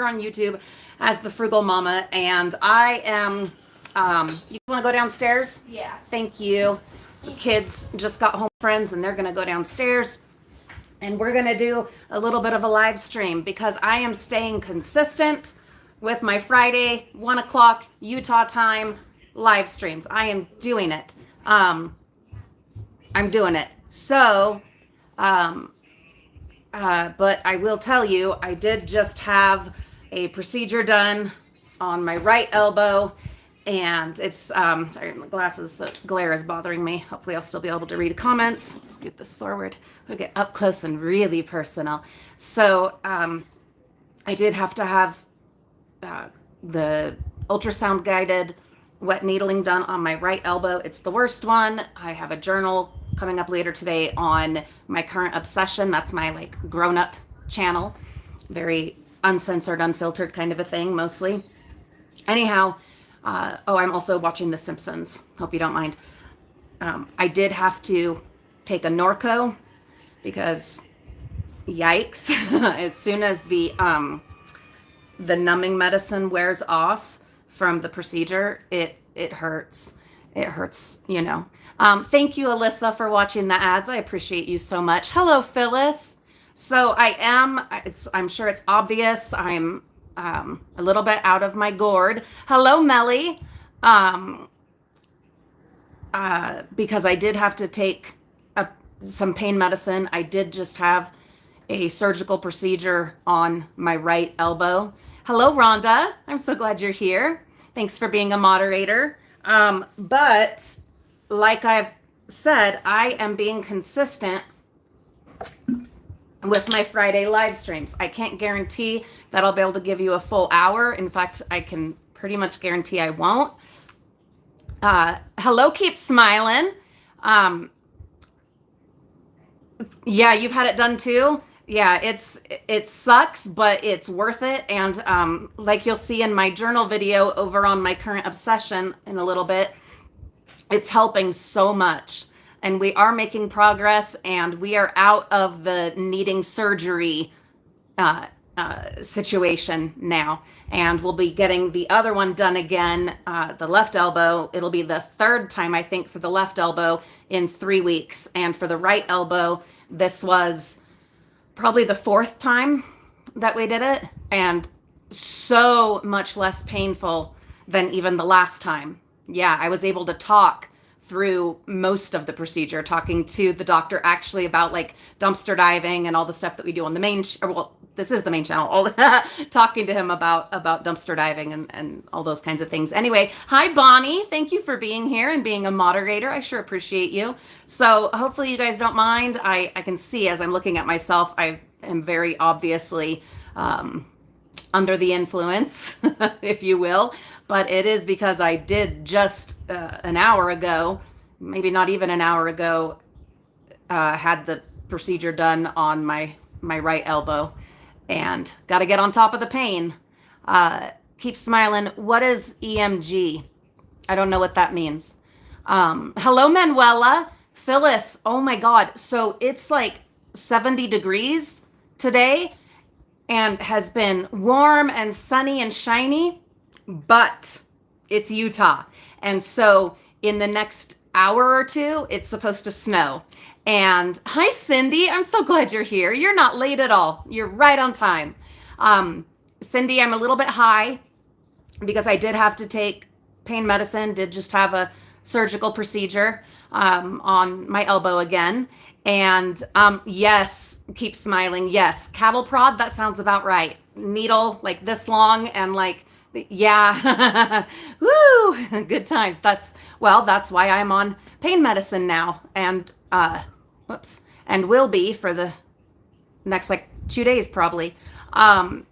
on YouTube as the Frugal Mama, and I am. You want to go downstairs? Yeah. Thank you. The kids just got home, friends, and they're gonna go downstairs, and we're gonna do a little bit of a live stream because I am staying consistent with my Friday 1 o'clock Utah time live streams. I am doing it. I'm doing it. So, but I will tell you, I did just have a procedure done on my right elbow, and it's sorry, my glasses, the glare is bothering me. Hopefully I'll still be able to read comments. Scoot this forward. We'll get up close and really personal. So I did have to have the ultrasound guided wet needling done on my right elbow. It's the worst one. I have a journal coming up later today on my current obsession. That's my like grown up channel. Very uncensored, unfiltered kind of a thing mostly. Anyhow, I'm also watching The Simpsons. Hope you don't mind. I did have to take a Norco because yikes. As soon as the numbing medicine wears off from the procedure, it hurts. It hurts, you know. Thank you, Alyssa, for watching the ads. I appreciate you so much. Hello, Phyllis. So I'm sure it's obvious. I'm a little bit out of my gourd. Hello, Melly. Because I did have to take some pain medicine. I did just have a surgical procedure on my right elbow. Hello, Rhonda. I'm so glad you're here. Thanks for being a moderator. But like I've said, I am being consistent with my Friday live streams. I can't guarantee that I'll be able to give you a full hour. In fact, I can pretty much guarantee I won't. Hello, keep smiling. Yeah, you've had it done too. Yeah, it sucks, but it's worth it. And like you'll see in my journal video over on my current obsession in a little bit, it's helping so much. And we are making progress, and we are out of the needing surgery situation now. And we'll be getting the other one done again, the left elbow. It'll be the third time, I think, for the left elbow in 3 weeks. And for the right elbow, this was probably the fourth time that we did it, and so much less painful than even the last time. Yeah, I was able to talk through most of the procedure, talking to the doctor actually about like dumpster diving and all the stuff that we do on the main, this is the main channel, talking to him about dumpster diving and all those kinds of things. Anyway, hi Bonnie, thank you for being here and being a moderator. I sure appreciate you. So hopefully you guys don't mind. I can see as I'm looking at myself, I am very obviously under the influence, if you will, but it is because I did just an hour ago, maybe not even an hour ago, had the procedure done on my right elbow, and got to get on top of the pain. Keep smiling. What is EMG? I don't know what that means. Hello, Manuela. Phyllis, oh my God. So it's like 70 degrees today and has been warm and sunny and shiny, but it's Utah. And so in the next hour or two, it's supposed to snow. And hi, Cindy. I'm so glad you're here. You're not late at all. You're right on time. Cindy, I'm a little bit high because I did have to take pain medicine, did just have a surgical procedure on my elbow again. And yes, keep smiling. Yes, cattle prod, that sounds about right. Needle like this long and like, yeah, woo, good times. That's why I'm on pain medicine now, and and will be for the next like 2 days probably. What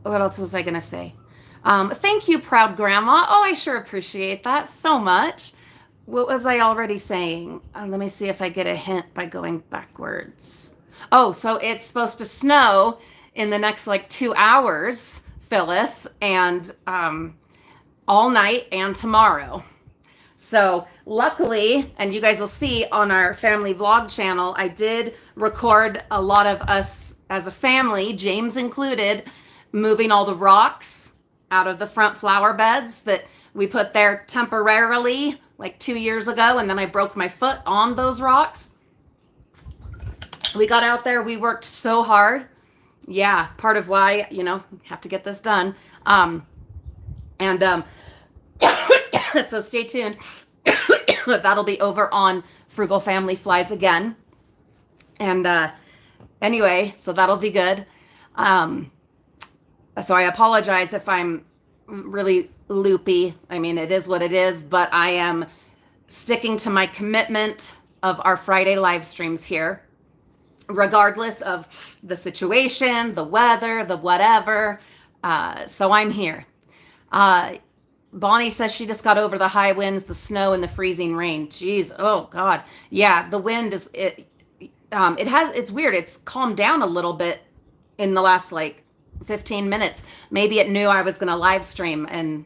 else was I gonna say? Thank you, proud grandma. Oh, I sure appreciate that so much. What was I already saying? Let me see if I get a hint by going backwards. Oh, so it's supposed to snow in the next like 2 hours, Phyllis, and all night and tomorrow. So luckily, and you guys will see on our family vlog channel, I did record a lot of us as a family, James included, moving all the rocks out of the front flower beds that we put there temporarily like 2 years ago, and then I broke my foot on those rocks. We got out there, we worked so hard. Yeah, part of why, have to get this done. And so stay tuned. That'll be over on Frugal Family Flies Again. And anyway, so that'll be good. So I apologize if I'm really loopy. I mean, it is what it is, but I am sticking to my commitment of our Friday live streams here, regardless of the situation, the weather, the whatever. So I'm here. Bonnie says she just got over the high winds, the snow, and the freezing rain. Jeez, oh God, yeah, the wind is it's weird. It's calmed down a little bit in the last 15 minutes. Maybe it knew I was going to live stream, and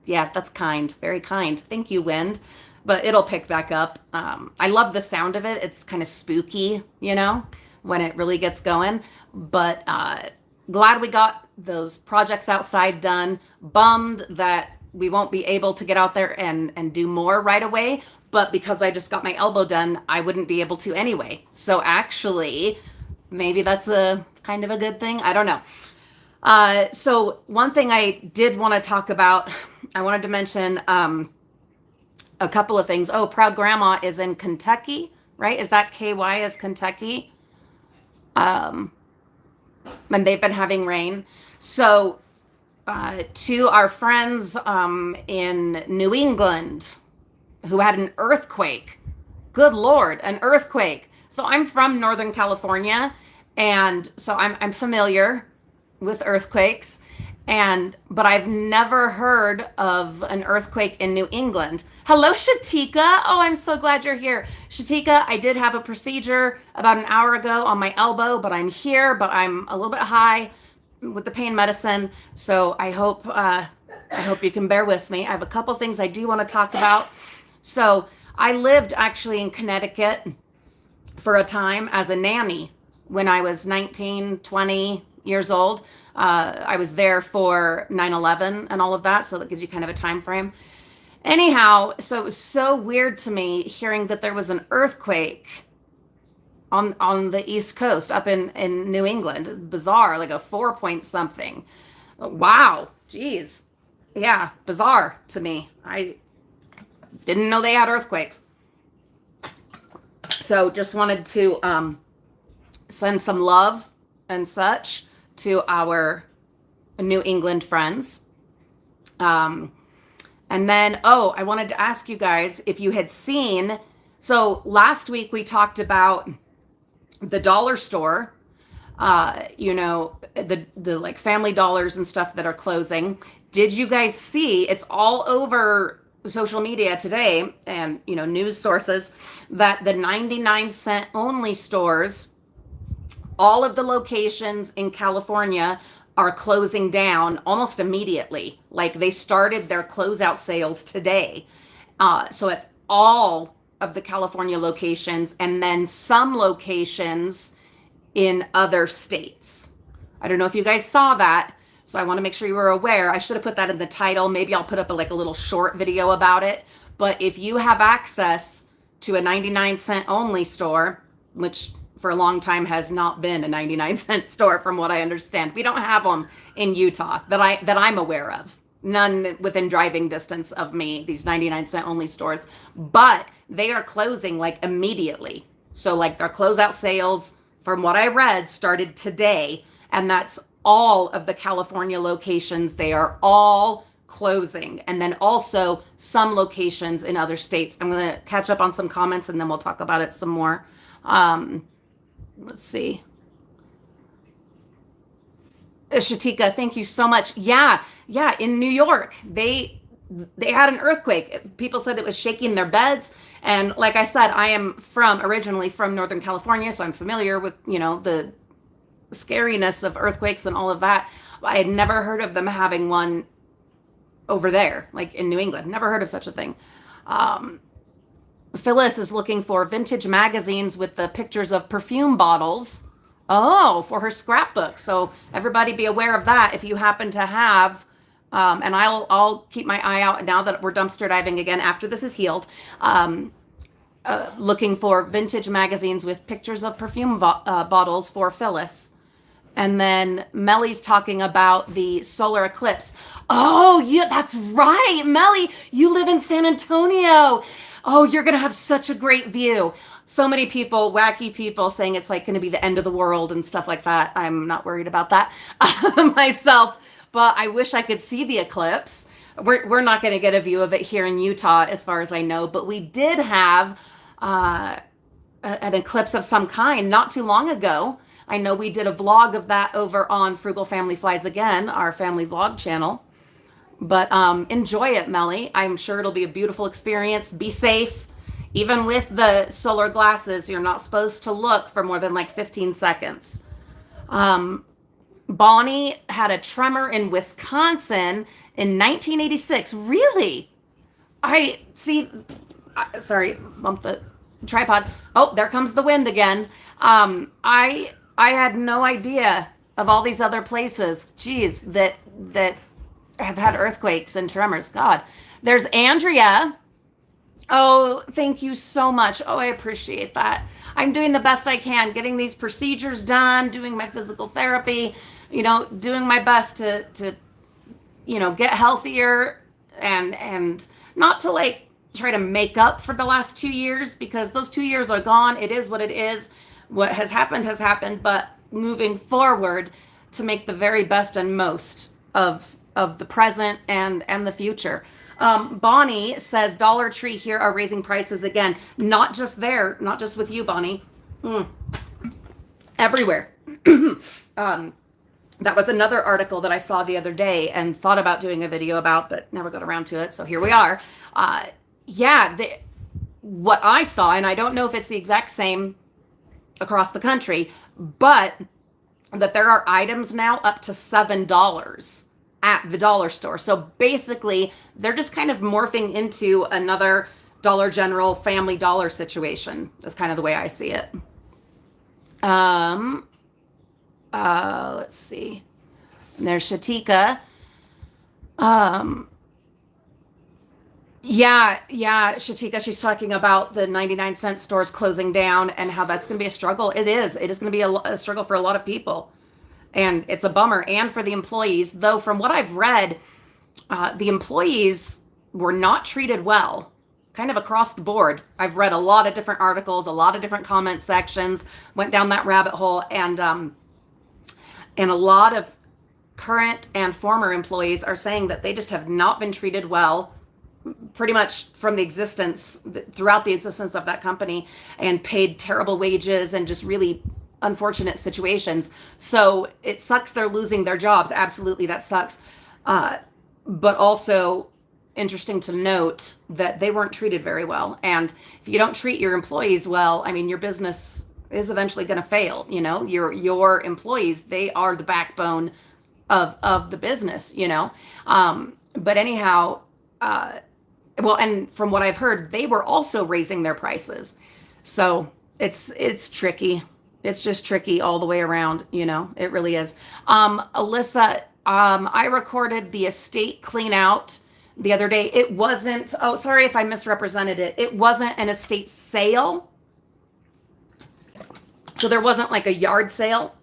yeah, that's kind, very kind. Thank you, wind. But it'll pick back up. I love the sound of it. It's kind of spooky, when it really gets going. But glad we got those projects outside done. Bummed that we won't be able to get out there and do more right away. But because I just got my elbow done, I wouldn't be able to anyway. So actually, maybe that's a kind of a good thing. I don't know. So one thing I did want to talk about, I wanted to mention a couple of things. Oh, Proud Grandma is in Kentucky, right? Is that KY is Kentucky? And they've been having rain. So to our friends in New England who had an earthquake, good Lord, an earthquake. So I'm from Northern California, and so I'm familiar with earthquakes, but I've never heard of an earthquake in New England. Hello, Shatika. Oh, I'm so glad you're here. Shatika, I did have a procedure about an hour ago on my elbow, but I'm here, but I'm a little bit high with the pain medicine. So I hope you can bear with me. I have a couple things I do want to talk about. So I lived actually in Connecticut for a time as a nanny when I was 19, 20 years old. I was there for 9/11 and all of that. So that gives you kind of a time frame. Anyhow, so it was so weird to me hearing that there was an earthquake on the East Coast up in New England. Bizarre, like a 4 point something. Wow. Geez. Yeah. Bizarre to me. I didn't know they had earthquakes. So just wanted to send some love and such to our New England friends. And then, I wanted to ask you guys if you had seen, so last week we talked about the dollar store, the Family Dollars and stuff that are closing. Did you guys see, it's all over social media today and, news sources, that the 99-cent only stores, all of the locations in California are closing down almost immediately. Like they started their closeout sales today. So it's all of the California locations and then some locations in other states. I don't know if you guys saw that. So I want to make sure you were aware. I should have put that in the title. Maybe I'll put up a little short video about it. But if you have access to a 99-cent only store, which for a long time has not been a 99-cent store from what I understand. We don't have them in Utah that I'm aware of. None within driving distance of me, these 99-cent only stores. But they are closing immediately. So their closeout sales, from what I read, started today. And that's all of the California locations. They are all closing. And then also some locations in other states. I'm going to catch up on some comments and then we'll talk about it some more. Let's see. Shatika, thank you so much. Yeah. In New York, they had an earthquake. People said it was shaking their beds. And like I said, I am originally from Northern California, so I'm familiar with, the scariness of earthquakes and all of that. I had never heard of them having one over there, in New England. Never heard of such a thing. Phyllis is looking for vintage magazines with the pictures of perfume bottles Oh, for her scrapbook. So everybody be aware of that if you happen to have. And I'll keep my eye out now that we're dumpster diving again after this is healed. Looking for vintage magazines with pictures of perfume bottles for Phyllis. And then Melly's talking about the solar eclipse. Oh, yeah, that's right. Melly, you live in San Antonio. Oh, you're going to have such a great view. So many people, wacky people, saying it's like going to be the end of the world and stuff like that. I'm not worried about that myself, but I wish I could see the eclipse. We're not going to get a view of it here in Utah, as far as I know, but we did have an eclipse of some kind not too long ago. I know we did a vlog of that over on Frugal Family Flies Again, our family vlog channel. But enjoy it, Melly. I'm sure it'll be a beautiful experience. Be safe. Even with the solar glasses, you're not supposed to look for more than like 15 seconds. Bonnie had a tremor in Wisconsin in 1986. Really? I see. Sorry, bump the tripod. Oh, there comes the wind again. I had no idea of all these other places, geez, that have had earthquakes and tremors. God, there's Andrea. Oh, thank you so much. Oh, I appreciate that. I'm doing the best I can, getting these procedures done, doing my physical therapy, doing my best to get healthier and not to like try to make up for the last 2 years, because those 2 years are gone. It is what it is. What has happened, but moving forward to make the very best and most of the present and the future. Bonnie says Dollar Tree here are raising prices again. Not just there, not just with you, Bonnie. Everywhere. That was another article that I saw the other day and thought about doing a video about, but never got around to it. So here we are. What I saw, and I don't know if it's the exact same across the country, but that there are items now up to $7 at the dollar store. So basically, they're just kind of morphing into another Dollar General Family Dollar situation. That's kind of the way I see it. Let's see. And there's Shatika. Shatika, she's talking about the 99-cent stores closing down and how that's going to be a struggle. It is going to be a struggle for a lot of people. And it's a bummer. And for the employees, though, from what I've read, the employees were not treated well, kind of across the board. I've read a lot of different articles, a lot of different comment sections, went down that rabbit hole, and a lot of current and former employees are saying that they just have not been treated well pretty much throughout the existence of that company, and paid terrible wages and just really unfortunate situations. So it sucks they're losing their jobs. Absolutely, that sucks. But also interesting to note that they weren't treated very well. And if you don't treat your employees well, I mean, your business is eventually going to fail. Your employees, they are the backbone of the business, but anyhow, and from what I've heard, they were also raising their prices. So it's tricky. It's just tricky all the way around, it really is. Alyssa, I recorded the estate clean out the other day. It wasn't, oh, sorry if I misrepresented it. It wasn't an estate sale. So there wasn't like a yard sale.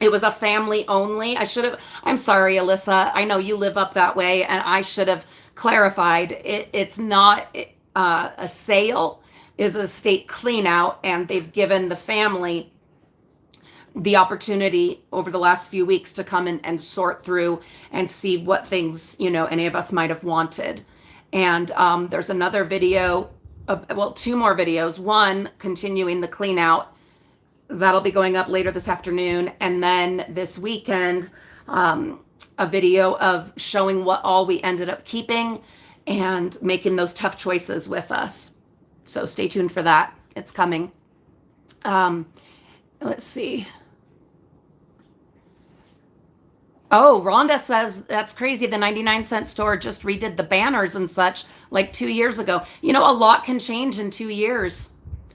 It was a family only. I'm sorry, Alyssa. I know you live up that way, and I should have clarified. It's not a sale, is a estate clean out, and they've given the family the opportunity over the last few weeks to come in and sort through and see what things, any of us might have wanted. And there's another video, two more videos. One, continuing the clean out. That'll be going up later this afternoon. And then this weekend, a video of showing what all we ended up keeping and making those tough choices with us. So stay tuned for that. It's coming. Let's see. Oh, Rhonda says that's crazy. The 99-cent store just redid the banners and such like 2 years ago. A lot can change in 2 years.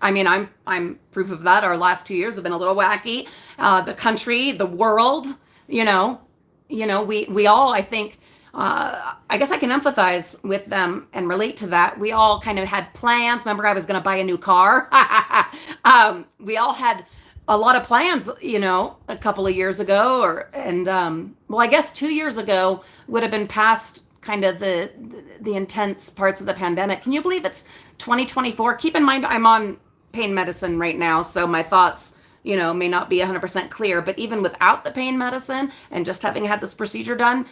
I mean, I'm proof of that. Our last 2 years have been a little wacky. The country, the world, you know, we all, I think, I guess I can empathize with them and relate to that. We all kind of had plans. Remember, I was going to buy a new car. We all had a lot of plans, a couple of years ago, well, I guess 2 years ago would have been past kind of the intense parts of the pandemic. Can you believe it's 2024? Keep in mind, I'm on pain medicine right now, so my thoughts, may not be 100% clear. But even without the pain medicine and just having had this procedure done,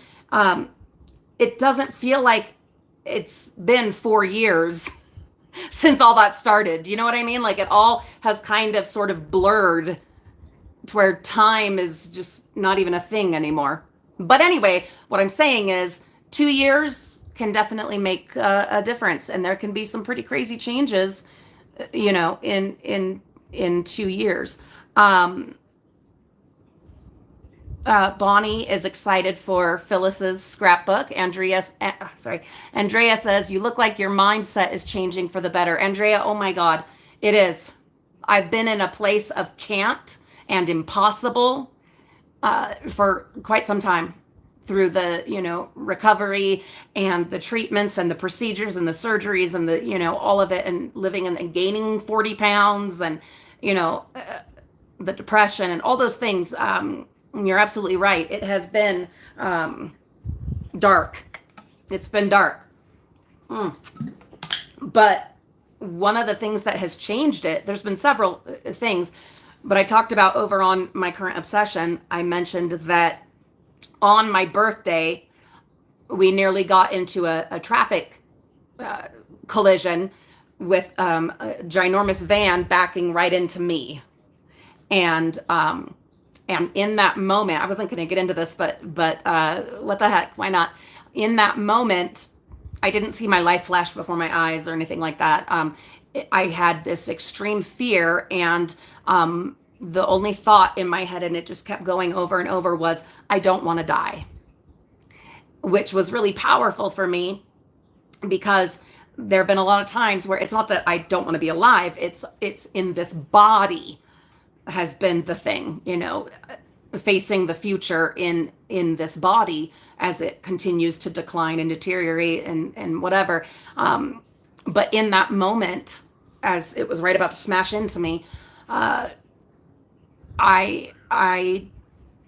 it doesn't feel like it's been 4 years since all that started. Do you know what I mean? Like, it all has kind of sort of blurred to where time is just not even a thing anymore. But anyway, what I'm saying is 2 years can definitely make a difference, and there can be some pretty crazy changes, in 2 years. Bonnie is excited for Phyllis's scrapbook. Andrea says, you look like your mindset is changing for the better. Andrea, oh my God, it is. I've been in a place of can't and impossible for quite some time, through the, recovery and the treatments and the procedures and the surgeries and the, all of it, and living and gaining 40 pounds and, the depression and all those things. You're absolutely right. It has been dark. It's been dark. But one of the things that has changed it, there's been several things, but I talked about over on My Current Obsession, I mentioned that on my birthday, we nearly got into a traffic collision with a ginormous van backing right into me. And in that moment, I wasn't going to get into this, but what the heck? Why not? In that moment, I didn't see my life flash before my eyes or anything like that. I had this extreme fear, and the only thought in my head, and it just kept going over and over, was, I don't want to die, which was really powerful for me, because there have been a lot of times where it's not that I don't want to be alive. It's in this body has been the thing, facing the future in this body as it continues to decline and deteriorate and whatever. But in that moment, as it was right about to smash into me, I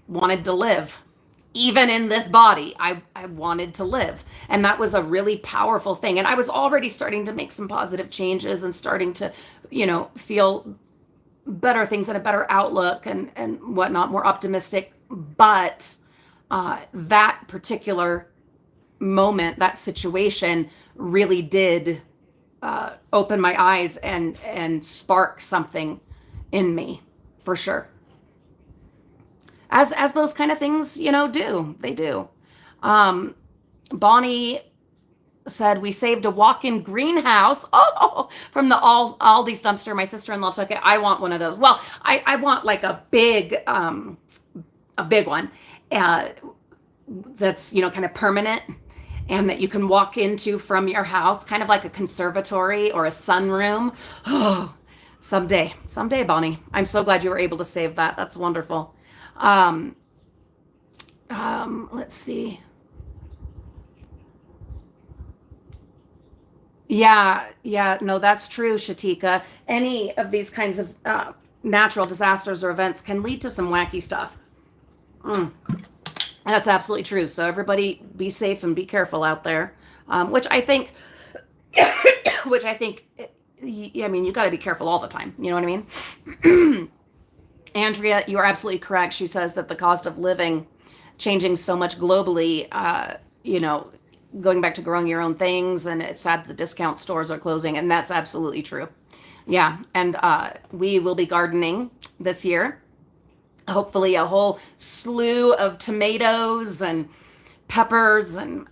wanted to live. Even in this body, I wanted to live. And that was a really powerful thing. And I was already starting to make some positive changes and starting to, feel better things and a better outlook and whatnot, more optimistic. But that particular moment, that situation really did open my eyes and spark something in me, for sure. As those kind of things, do. They do. Bonnie said, we saved a walk-in greenhouse from the Aldi's dumpster. My sister-in-law took it. I want one of those. Well, I want like a big one that's, kind of permanent, and that you can walk into from your house, kind of like a conservatory or a sunroom. Oh, someday, Bonnie. I'm so glad you were able to save that. That's wonderful. Let's see. Yeah, no, that's true, Shatika. Any of these kinds of natural disasters or events can lead to some wacky stuff. That's absolutely true. So everybody be safe and be careful out there. Which I think, you got to be careful all the time. You know what I mean? Andrea, you are absolutely correct. She says that the cost of living changing so much globally, going back to growing your own things, and it's sad the discount stores are closing, and that's absolutely true. Yeah, and we will be gardening this year. Hopefully a whole slew of tomatoes and peppers, and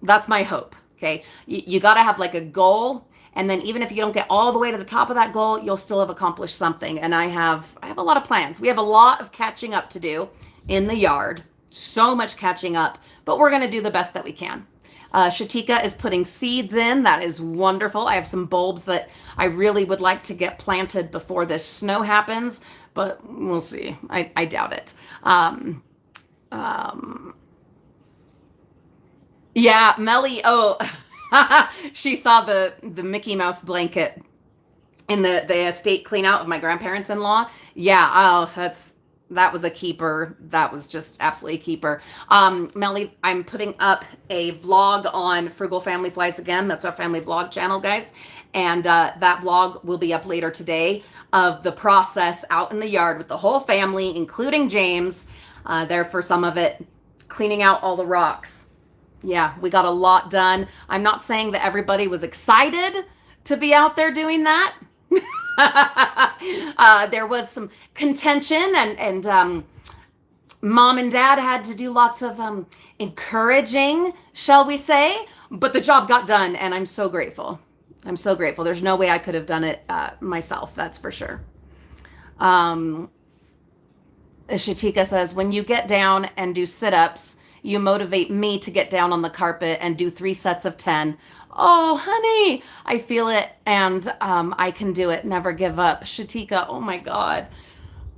that's my hope, okay? You got to have like a goal, and then even if you don't get all the way to the top of that goal, you'll still have accomplished something. And I have a lot of plans. We have a lot of catching up to do in the yard. So much catching up, but we're going to do the best that we can. Shatika is putting seeds in. That is wonderful. I have some bulbs that I really would like to get planted before this snow happens, but we'll see. I doubt it. Yeah, Melly. Oh, she saw the Mickey Mouse blanket in the estate clean out of my grandparents-in-law. Yeah, oh, that was a keeper. That was just absolutely a keeper. Melly, I'm putting up a vlog on Frugal Family Flies again. That's our family vlog channel, guys. And that vlog will be up later today of the process out in the yard with the whole family, including James, there for some of it, cleaning out all the rocks. Yeah, we got a lot done. I'm not saying that everybody was excited to be out there doing that. There was some contention, and mom and dad had to do lots of encouraging, shall we say, but the job got done, and I'm so grateful. I'm so grateful. There's no way I could have done it myself, that's for sure. Shatika says, when you get down and do sit-ups, you motivate me to get down on the carpet and do 3 sets of 10. Oh, honey, I feel it, and I can do it. Never give up. Shatika, oh my God.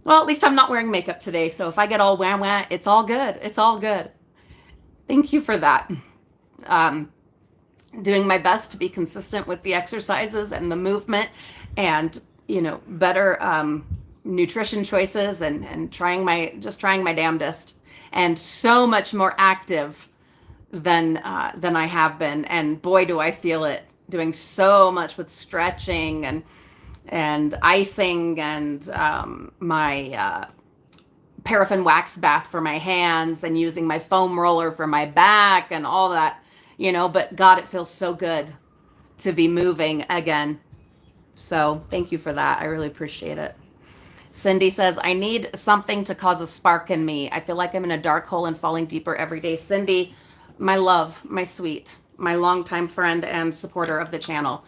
Well, at least I'm not wearing makeup today, so if I get all wah-wah, it's all good. It's all good. Thank you for that. Doing my best to be consistent with the exercises and the movement and, better nutrition choices and trying my damnedest. And so much more active than I have been, and boy, do I feel it. Doing so much with stretching and icing and my paraffin wax bath for my hands and using my foam roller for my back and all that, But God, it feels so good to be moving again. So thank you for that. I really appreciate it. Cindy says, I need something to cause a spark in me. I feel like I'm in a dark hole and falling deeper every day. Cindy, my love, my sweet, my longtime friend and supporter of the channel.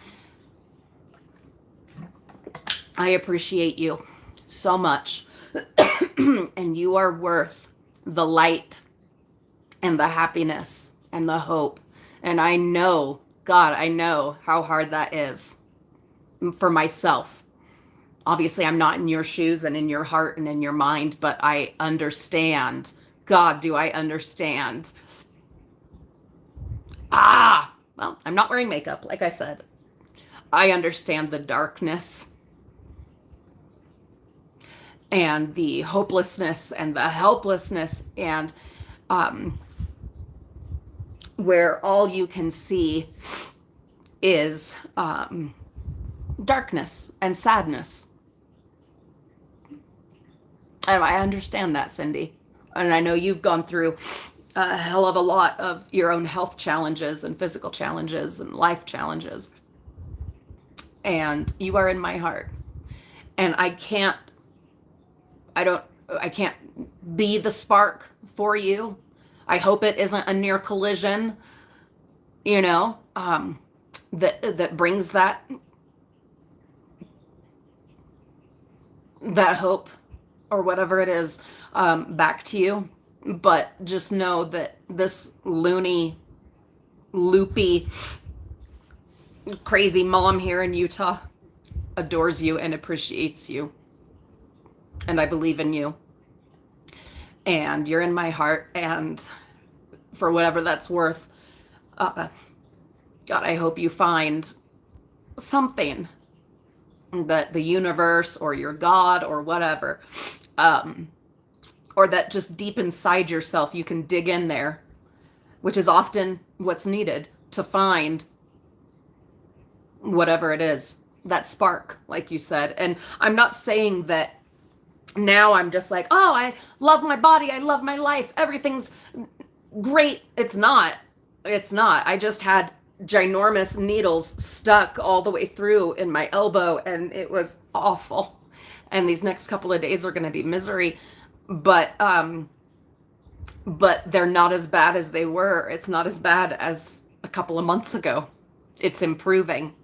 I appreciate you so much. And you are worth the light and the happiness and the hope. And I know, God, I know how hard that is for myself. Obviously, I'm not in your shoes and in your heart and in your mind, but I understand. God, do I understand. Well, I'm not wearing makeup, like I said. I understand the darkness and the hopelessness and the helplessness and where all you can see is darkness and sadness. And I understand that, Cindy. And I know you've gone through a hell of a lot of your own health challenges and physical challenges and life challenges. And you are in my heart. And I can't be the spark for you. I hope it isn't a near collision, that brings that hope or whatever it is back to you. But just know that this loopy, crazy mom here in Utah adores you and appreciates you. And I believe in you. And you're in my heart. And for whatever that's worth, God, I hope you find something that the universe or your God or whatever, or that just deep inside yourself, you can dig in there, which is often what's needed to find whatever it is, that spark, like you said. And I'm not saying that now I'm just like, oh, I love my body, I love my life, everything's great. It's not. I just had ginormous needles stuck all the way through in my elbow, and it was awful. And these next couple of days are going to be misery, but they're not as bad as they were. It's not as bad as a couple of months ago. It's improving,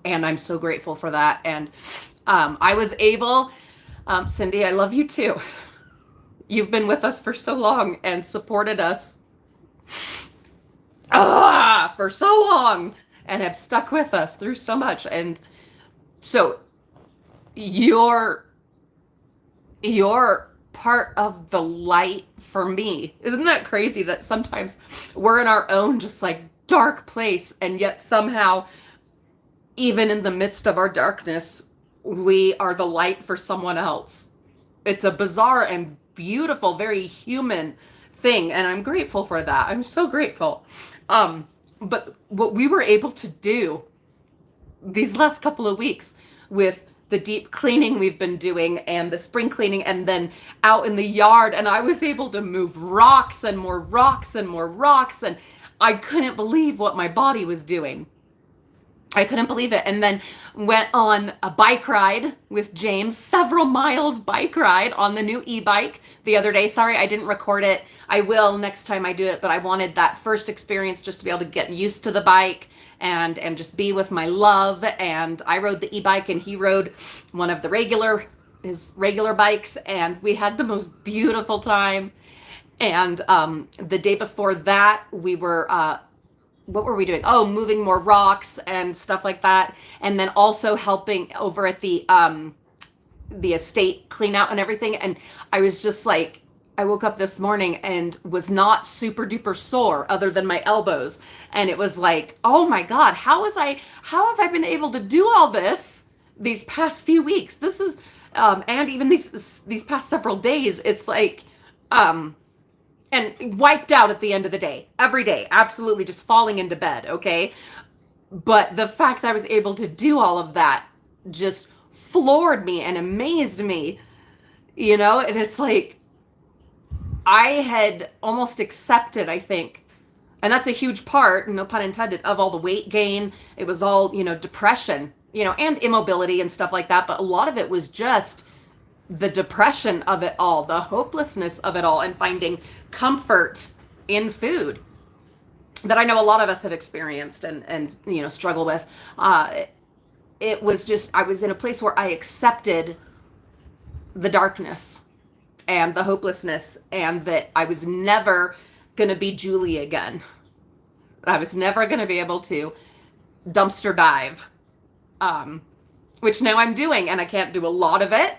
and I'm so grateful for that. And I was able, Cindy, I love you too. You've been with us for so long and supported us for so long and have stuck with us through so much. And so you're part of the light for me. Isn't that crazy that sometimes we're in our own just like dark place, and yet somehow, even in the midst of our darkness, we are the light for someone else. It's a bizarre and beautiful, very human thing, and I'm grateful for that. I'm so grateful. But what we were able to do these last couple of weeks with the deep cleaning we've been doing and the spring cleaning, and then out in the yard, and I was able to move rocks and more rocks and more rocks, and I couldn't believe what my body was doing. I couldn't believe it. And then went on a bike ride with James, several miles bike ride on the new e-bike the other day. Sorry, I didn't record it. I will next time I do it, but I wanted that first experience just to be able to get used to the bike and just be with my love. And I rode the e-bike and he rode one of his regular bikes, and we had the most beautiful time. And the day before that, we were what were we doing? Oh, moving more rocks and stuff like that. And then also helping over at the estate clean out and everything. And I was just like, I woke up this morning and was not super duper sore other than my elbows. And it was like, oh my God, how have I been able to do all this these past few weeks? This is, and even these past several days, it's like, and wiped out at the end of the day, every day, absolutely just falling into bed, okay? But the fact that I was able to do all of that just floored me and amazed me, and it's like, I had almost accepted, I think, and that's a huge part, no pun intended, of all the weight gain. It was all, depression, and immobility and stuff like that, but a lot of it was just the depression of it all, the hopelessness of it all, and finding comfort in food that I know a lot of us have experienced and struggle with. It was just, I was in a place where I accepted the darkness and the hopelessness, and that I was never going to be Julie again. I was never going to be able to dumpster dive, which now I'm doing, and I can't do a lot of it,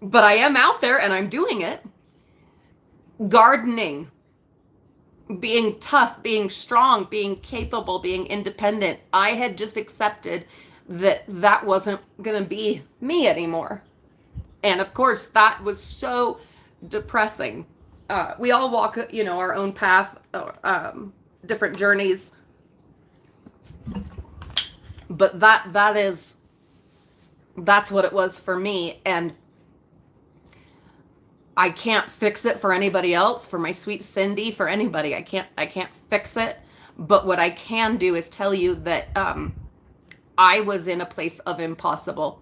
but I am out there and I'm doing it. Gardening, being tough, being strong, being capable, being independent. I had just accepted that wasn't going to be me anymore. And of course, that was so depressing. We all walk, our own path, different journeys. But that's what it was for me. And I can't fix it for anybody else, for my sweet Cindy, for anybody. I can't fix it. But what I can do is tell you that I was in a place of impossible,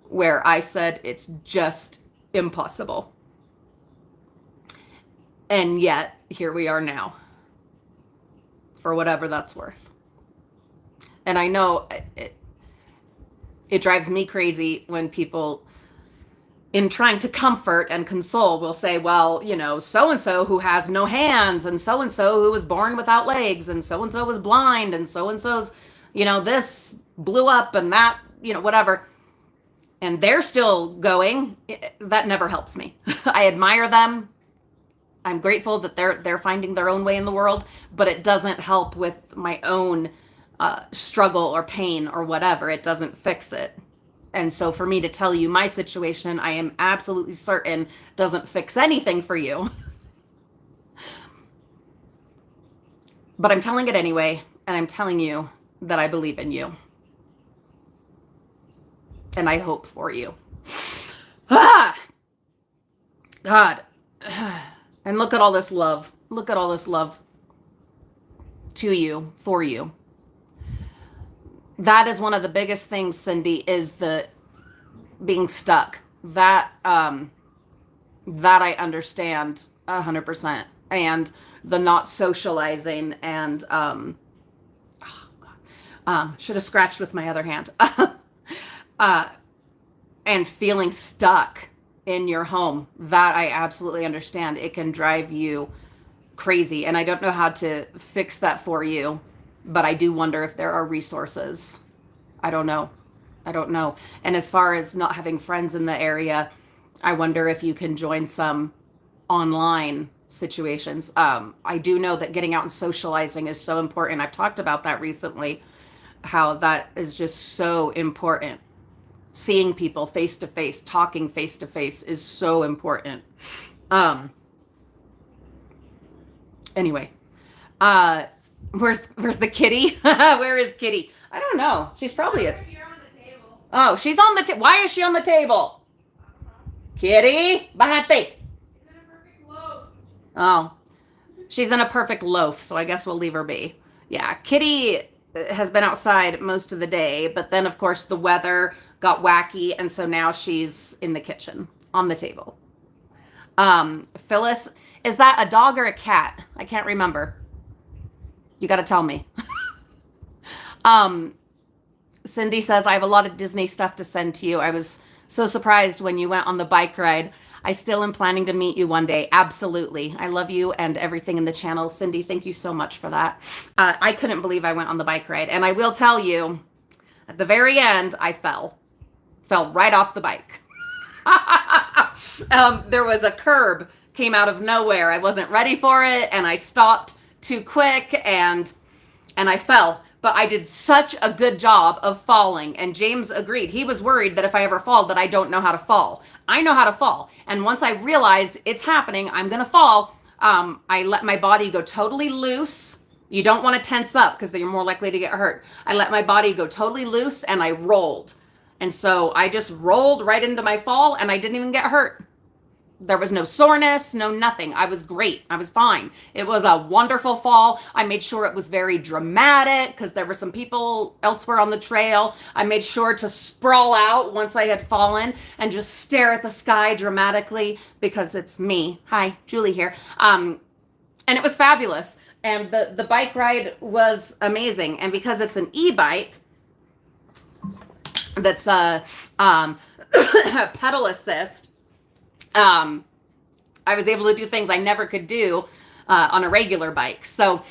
where I said it's just impossible. And yet, here we are now, for whatever that's worth. And I know it drives me crazy when people, in trying to comfort and console, will say, well, so-and-so who has no hands, and so-and-so who was born without legs, and so-and-so was blind, and so-and-so's, this blew up, and that, whatever. And they're still going. That never helps me. I admire them. I'm grateful that they're finding their own way in the world, but it doesn't help with my own struggle or pain or whatever. It doesn't fix it. And so for me to tell you my situation, I am absolutely certain doesn't fix anything for you. But I'm telling it anyway, and I'm telling you that I believe in you. And I hope for you. God. And look at all this love. Look at all this love to you, for you. That is one of the biggest things, Cindy, is the being stuck. That I understand 100%. And the not socializing, and should have scratched with my other hand. And feeling stuck in your home. That I absolutely understand. It can drive you crazy, and I don't know how to fix that for you, but I do wonder if there are resources. I don't know. I don't know. And as far as not having friends in the area, I wonder if you can join some online situations. I do know that getting out and socializing is so important. I've talked about that recently, how that is just so important. Seeing people face to face, talking face to face is so important. Anyway, where's the kitty? Where is Kitty? I don't know. She's probably You're on the table. Oh, she's on the table. Why is she on the table? Kitty, bahati. It's in a perfect loaf. Oh, she's in a perfect loaf, so I guess we'll leave her be. Yeah, Kitty has been outside most of the day, but then of course the weather got wacky, and so now she's in the kitchen on the table. Phyllis, is that a dog or a cat? I can't remember. You got to tell me. Cindy says, I have a lot of Disney stuff to send to you. I was so surprised when you went on the bike ride. I still am planning to meet you one day. Absolutely. I love you and everything in the channel. Cindy, thank you so much for that. I couldn't believe I went on the bike ride. And I will tell you, at the very end, I fell right off the bike. There was a curb came out of nowhere. I wasn't ready for it, and I stopped too quick, and I fell. But I did such a good job of falling, and James agreed. He was worried that if I ever fall, that I don't know how to fall. I know how to fall, and once I realized it's happening, I'm gonna fall, I let my body go totally loose. You don't want to tense up because then you're more likely to get hurt. I let my body go totally loose, and I rolled. And so I just rolled right into my fall, and I didn't even get hurt. There was no soreness, no nothing. I was great. I was fine. It was a wonderful fall. I made sure it was very dramatic because there were some people elsewhere on the trail. I made sure to sprawl out once I had fallen and just stare at the sky dramatically because it's me. Hi, Julie here. And it was fabulous. And the bike ride was amazing. And because it's an e-bike that's pedal assist, I was able to do things I never could do on a regular bike. So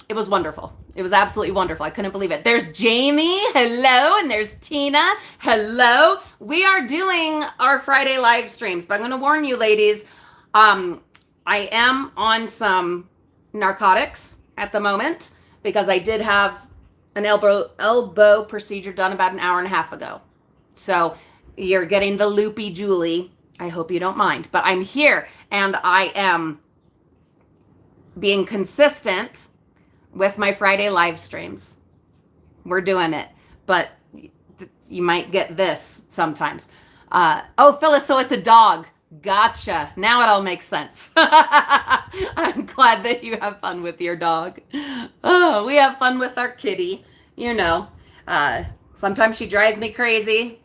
it was wonderful. It was absolutely wonderful. I couldn't believe it. There's Jamie. Hello. And there's Tina. Hello. We are doing our Friday live streams, but I'm going to warn you, ladies, I am on some narcotics at the moment because I did have an elbow procedure done about an hour and a half ago. So you're getting the Loopy Julie. I hope you don't mind, but I'm here and I am being consistent with my Friday live streams. We're doing it, but you might get this sometimes. Oh, Phyllis, so it's a dog. Gotcha. Now it all makes sense. I'm glad that you have fun with your dog. Oh, we have fun with our kitty. You know, sometimes she drives me crazy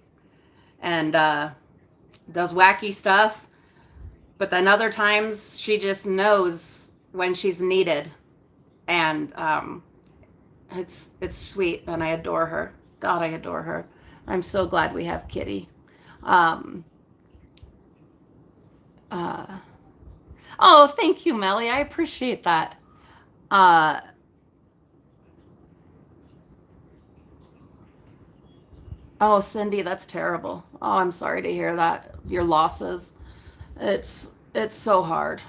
and does wacky stuff, but then other times she just knows when she's needed, and it's sweet, and I adore her. God, I adore her. I'm so glad we have Kitty. Oh, thank you, Melly. I appreciate that. Oh, Cindy, that's terrible. Oh, I'm sorry to hear that. Your losses. It's so hard.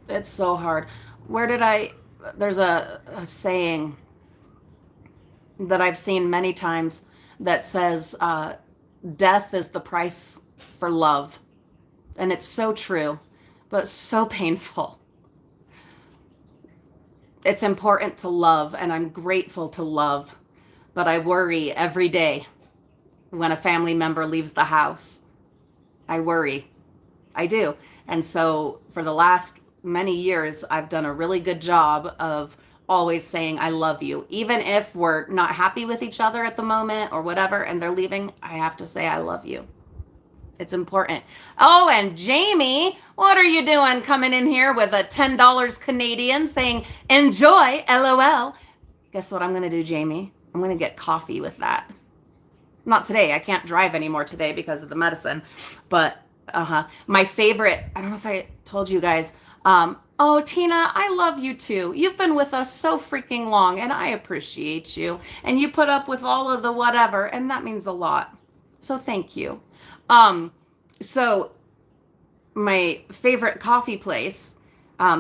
It's so hard. There's a saying that I've seen many times that says, death is the price for love. And it's so true, but so painful. It's important to love, and I'm grateful to love, but I worry every day when a family member leaves the house. I worry. I do. And so for the last many years, I've done a really good job of always saying, I love you. Even if we're not happy with each other at the moment or whatever, and they're leaving, I have to say, I love you. It's important. Oh, and Jamie, what are you doing coming in here with a $10 Canadian saying, enjoy, LOL. Guess what I'm going to do, Jamie? I'm going to get coffee with that. Not today. I can't drive anymore today because of the medicine. But my favorite, I don't know if I told you guys, Oh, Tina, I love you too. You've been with us so freaking long, and I appreciate you. And you put up with all of the whatever, and that means a lot. So thank you. Um, so my favorite coffee place,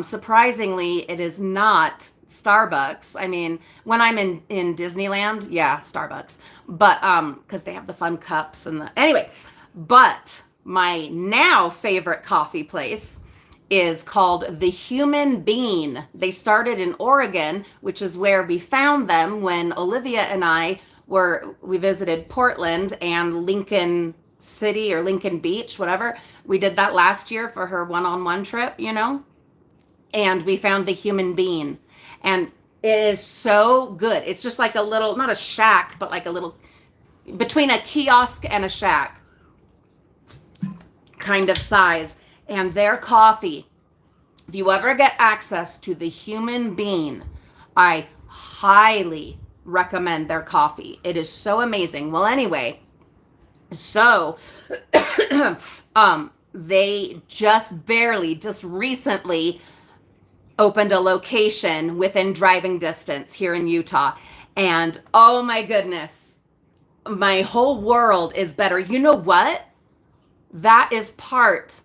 surprisingly, it is not Starbucks. I mean, when I'm in Disneyland, yeah, Starbucks. But because they have the fun cups and the anyway. But my now favorite coffee place is called The Human Bean. They started in Oregon, which is where we found them when Olivia and I we visited Portland and Lincoln City or Lincoln Beach, whatever. We did that last year for her one-on-one trip, and we found The Human Bean. And it is so good. It's just like a little, not a shack, but like a little, between a kiosk and a shack kind of size. And their coffee, if you ever get access to The Human Bean, I highly recommend their coffee. It is so amazing. Well, anyway, so they just recently opened a location within driving distance here in Utah. And oh my goodness, my whole world is better. You know what? That is part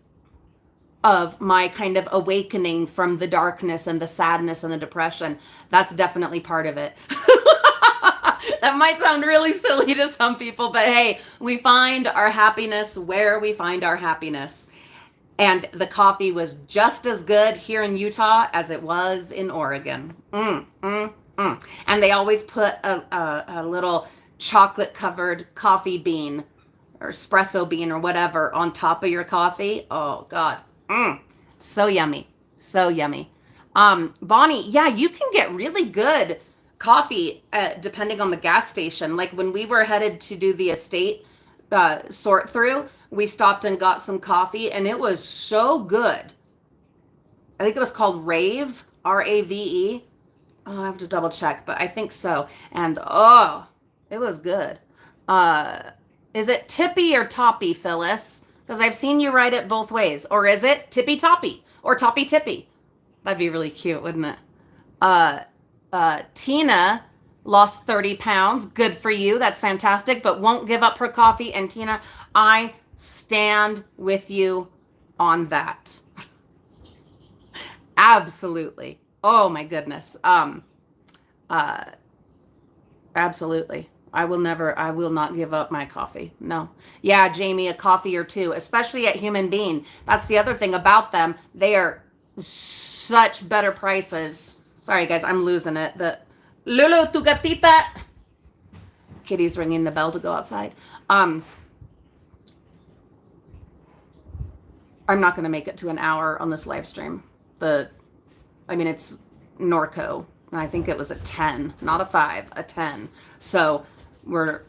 of my kind of awakening from the darkness and the sadness and the depression. That's definitely part of it. That might sound really silly to some people, but hey, we find our happiness where we find our happiness. And the coffee was just as good here in Utah as it was in Oregon. And they always put a little chocolate covered coffee bean or espresso bean or whatever on top of your coffee. Oh God. So yummy. So yummy. Bonnie, yeah, you can get really good coffee depending on the gas station. Like when we were headed to do the estate sort through, we stopped and got some coffee and it was so good. I think it was called Rave, Rave. Oh, I have to double check, but I think so. And oh, it was good. Is it tippy or toppy, Phyllis? Because I've seen you write it both ways. Or is it tippy toppy or toppy tippy? That'd be really cute, wouldn't it? Tina lost 30 pounds. Good for you. That's fantastic. But won't give up her coffee. And Tina, I stand with you on that. Absolutely. Oh my goodness. Absolutely. I will not give up my coffee. No. Yeah, Jamie, a coffee or two, especially at Human Bean. That's the other thing about them. They are such better prices. Sorry, guys, I'm losing it. Lulu, tu gatita. Kitty's ringing the bell to go outside. I'm not going to make it to an hour on this live stream. It's Norco. And I think it was a 10, not a 5, a 10. So we're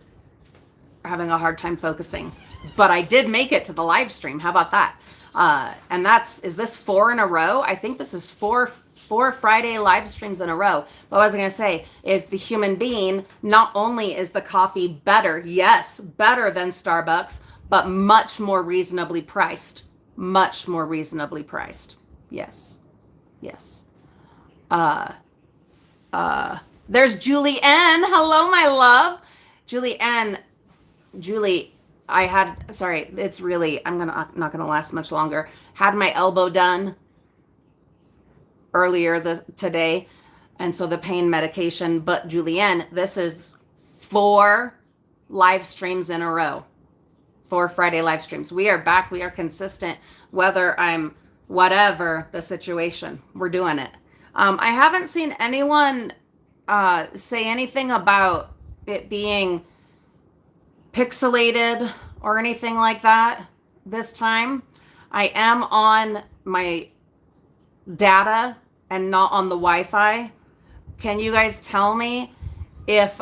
having a hard time focusing. But I did make it to the live stream. How about that? And is this 4 in a row? I think this is four Friday live streams in a row. But what I was going to say is the Human Bean, not only is the coffee better, yes, better than Starbucks, but much more reasonably priced. Much more reasonably priced. Yes. Yes. There's Julie N. Hello, my love. Julie N. Julie, I'm not gonna last much longer. Had my elbow done earlier today, and so the pain medication. But Julianne, this is 4 live streams in a row. 4 Friday live streams. We are back. We are consistent. Whether I'm whatever the situation, we're doing it. I haven't seen anyone say anything about it being pixelated or anything like that this time. I am on my data and not on the Wi-Fi. Can you guys tell me if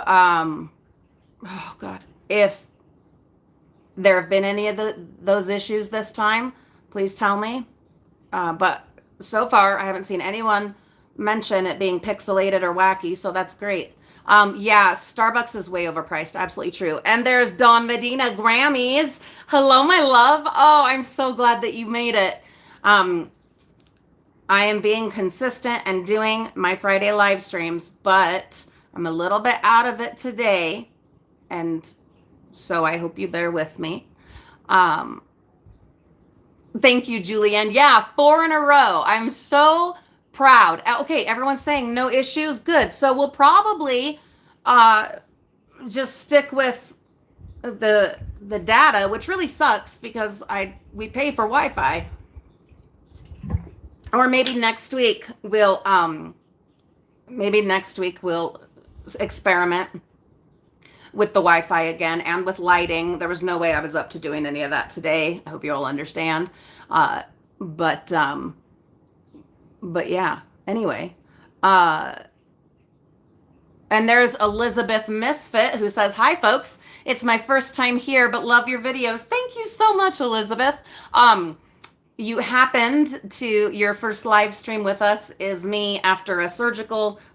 if there have been any of those issues this time? Please tell me. But so far, I haven't seen anyone mention it being pixelated or wacky, so that's great. Yeah, Starbucks is way overpriced. Absolutely true. And there's Dawn Medina Grammys. Hello, my love. Oh, I'm so glad that you made it. I am being consistent and doing my Friday live streams, but I'm a little bit out of it today. And so I hope you bear with me. Um, Thank you, Julianne. Yeah, 4 in a row. I'm so proud. Okay, everyone's saying no issues. Good. So we'll probably uh, just stick with the data, which really sucks because we pay for Wi-Fi. Or maybe next week we'll experiment with the Wi-Fi again and with lighting. There was no way I was up to doing any of that today. I hope you all understand. But yeah. Anyway, and there's Elizabeth Misfit who says, "Hi, folks. It's my first time here, but love your videos." Thank you so much, Elizabeth. You happened to your first live stream with us is me after a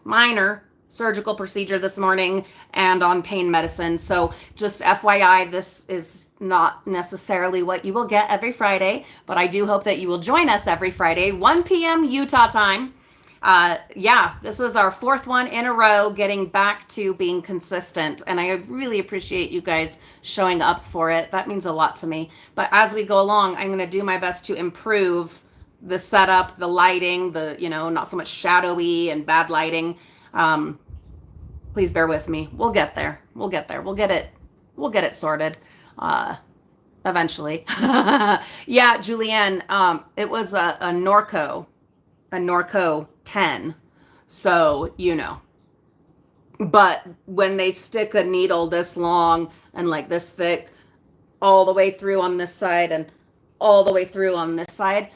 minor surgical procedure this morning and on pain medicine. So just FYI, this is not necessarily what you will get every Friday, but I do hope that you will join us every Friday, 1 p.m. Utah time. Yeah, this is our 4th one in a row, getting back to being consistent. And I really appreciate you guys showing up for it. That means a lot to me. But as we go along, I'm going to do my best to improve the setup, the lighting, not so much shadowy and bad lighting. Please bear with me. We'll get there. We'll get there. We'll get it sorted. Eventually. Yeah, Julianne, it was a Norco 10. So, but when they stick a needle this long and like this thick all the way through on this side and all the way through on this side,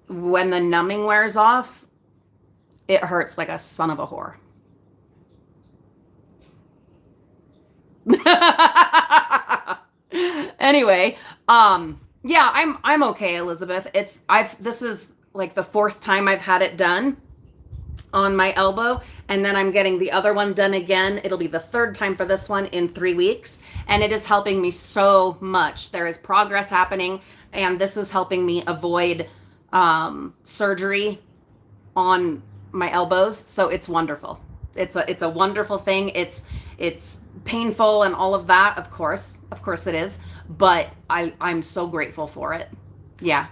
when the numbing wears off, it hurts like a son of a whore. Anyway, yeah, I'm okay, Elizabeth. This is like the 4th time I've had it done on my elbow, and then I'm getting the other one done again. It'll be the 3rd time for this one in 3 weeks, and it is helping me so much. There is progress happening, and this is helping me avoid surgery on my elbows. So it's wonderful. It's a wonderful thing. It's painful and all of that, of course it is, but I'm so grateful for it. Yeah.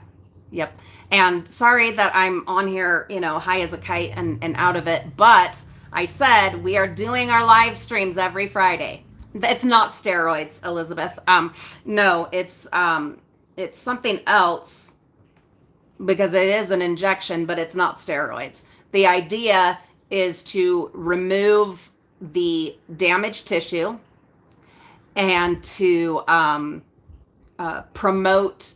Yep. And sorry that I'm on here, high as a kite and out of it, but I said we are doing our live streams every Friday. It's not steroids, Elizabeth. No, it's something else because it is an injection, but it's not steroids. The idea is to remove the damaged tissue and to promote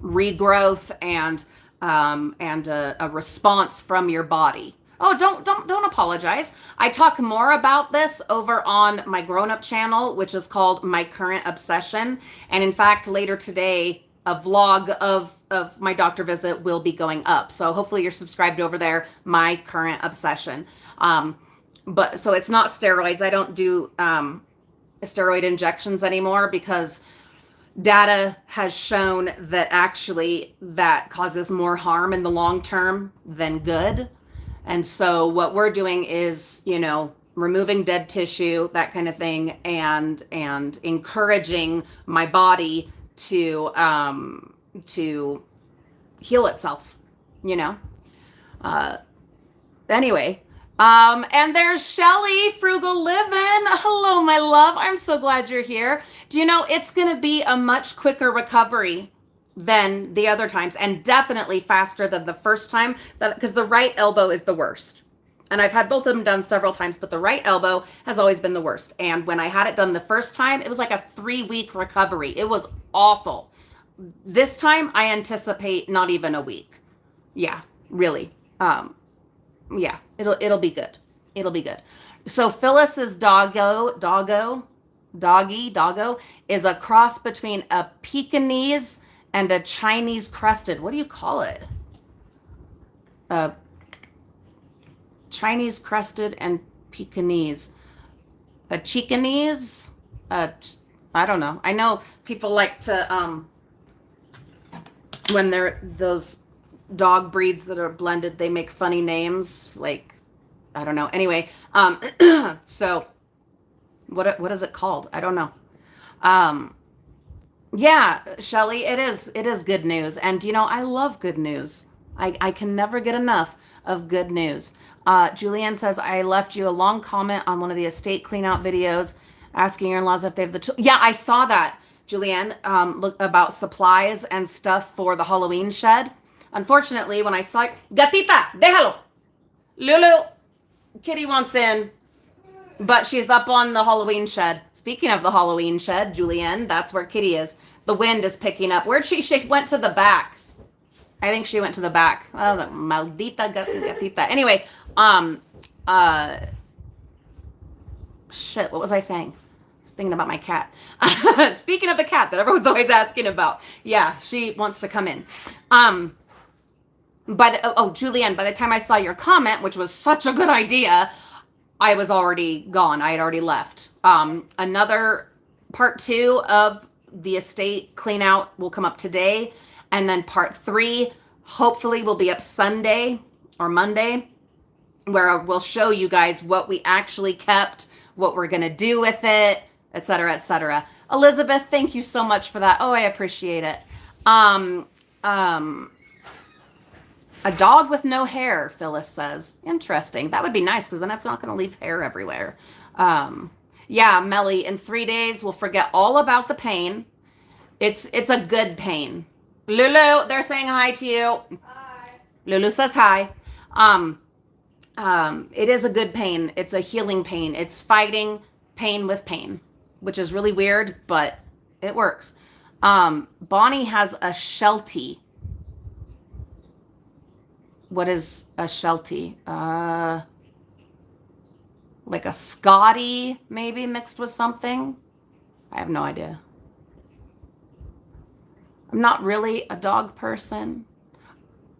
regrowth and a response from your body. Oh, don't apologize. I talk more about this over on my grown-up channel, which is called My Current Obsession. And in fact, later today, a vlog of my doctor visit will be going up. So hopefully you're subscribed over there, My Current Obsession. But so it's not steroids. I don't do steroid injections anymore because data has shown that actually that causes more harm in the long term than good. And so what we're doing is, removing dead tissue, that kind of thing, and encouraging my body to heal itself, Anyway, and there's Shelly, Frugal Living. Hello, my love. I'm so glad you're here. Do you know it's going to be a much quicker recovery than the other times, and definitely faster than the first time, because the right elbow is the worst. And I've had both of them done several times, but the right elbow has always been the worst. And when I had it done the first time, it was like a 3-week recovery. It was awful. This time I anticipate not even a week. Yeah, really. Yeah, it'll be good. It'll be good. So Phyllis's Doggo is a cross between a Pekingese and a Chinese crested. What do you call it? Chinese crested and Pekingese. A Chekanese? I don't know. I know people like to when they're those dog breeds that are blended, they make funny names. Like, I don't know. Anyway, so what is it called? I don't know. Um, yeah, Shelly, it is good news. And I love good news. I can never get enough of good news. Julianne says, I left you a long comment on one of the estate cleanout videos asking your in-laws if they have the tool. Yeah, I saw that, Julianne, look about supplies and stuff for the Halloween shed. Unfortunately, when I saw it, Gatita, déjalo. Lulu, Kitty wants in, but she's up on the Halloween shed. Speaking of the Halloween shed, Julianne, that's where Kitty is. The wind is picking up. Where'd she? She went to the back. I think she went to the back. Oh, the maldita gatita. Anyway, shit, what was I saying? I was thinking about my cat. Speaking of the cat that everyone's always asking about. Yeah, she wants to come in. Julianne, by the time I saw your comment, which was such a good idea, I was already gone. I had already left. Another part 2 of the estate clean out will come up today. And then part 3, hopefully, will be up Sunday or Monday, where we'll show you guys what we actually kept, what we're going to do with it, etc., etc. Elizabeth, thank you so much for that. Oh, I appreciate it. A dog with no hair, Phyllis says. Interesting. That would be nice because then it's not going to leave hair everywhere. Yeah, Melly, in 3 days, we'll forget all about the pain. It's a good pain. Lulu, they're saying hi to you. Hi. Lulu says hi. It is a good pain. It's a healing pain. It's fighting pain with pain, which is really weird, but it works. Bonnie has a Sheltie. What is a Sheltie? Like a Scottie, maybe mixed with something. I have no idea. I'm not really a dog person.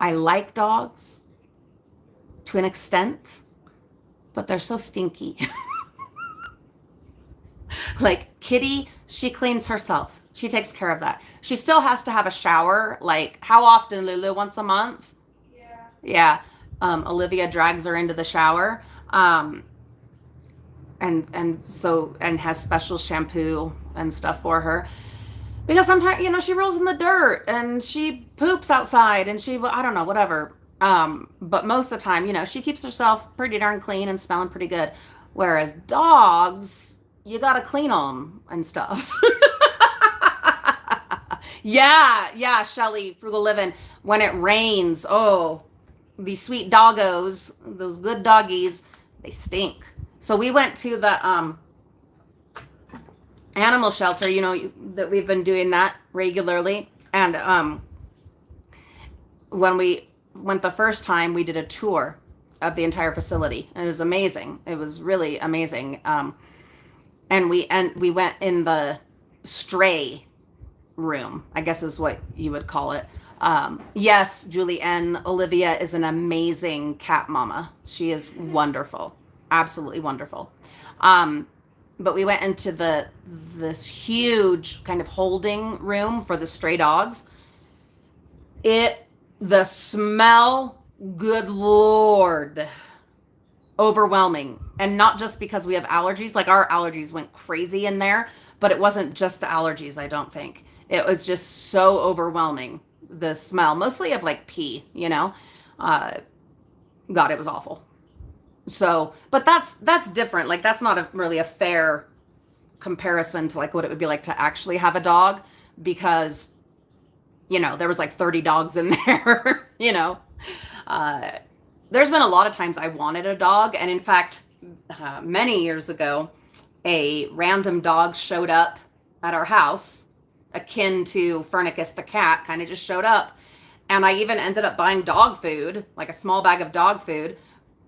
I like dogs to an extent, but they're so stinky. Like Kitty, she cleans herself. She takes care of that. She still has to have a shower. Like, how often, Lulu? Once a month? Yeah. Olivia drags her into the shower. And has special shampoo and stuff for her. Because sometimes, she rolls in the dirt and she poops outside and I don't know, whatever. But most of the time, she keeps herself pretty darn clean and smelling pretty good. Whereas dogs, you gotta clean them and stuff. Yeah, Shelly, Frugal Living. When it rains, these sweet doggos, those good doggies, they stink. So we went to the animal shelter, that we've been doing that regularly. And when we went the first time, we did a tour of the entire facility. And it was amazing. It was really amazing. And we went in the stray room, I guess is what you would call it. Yes, Julie N. Olivia is an amazing cat mama. She is wonderful. Absolutely wonderful. But we went into this huge kind of holding room for the stray dogs. The smell, good Lord, overwhelming. And not just because we have allergies, like our allergies went crazy in there, but it wasn't just the allergies, I don't think. It was just so overwhelming, the smell, mostly of like pee, God, it was awful. So, but that's different. Like, that's not really a fair comparison to like what it would be like to actually have a dog, because, there was like 30 dogs in there, there's been a lot of times I wanted a dog. And in fact, many years ago, a random dog showed up at our house, akin to Fernicus the cat, kind of just showed up. And I even ended up buying dog food, like a small bag of dog food,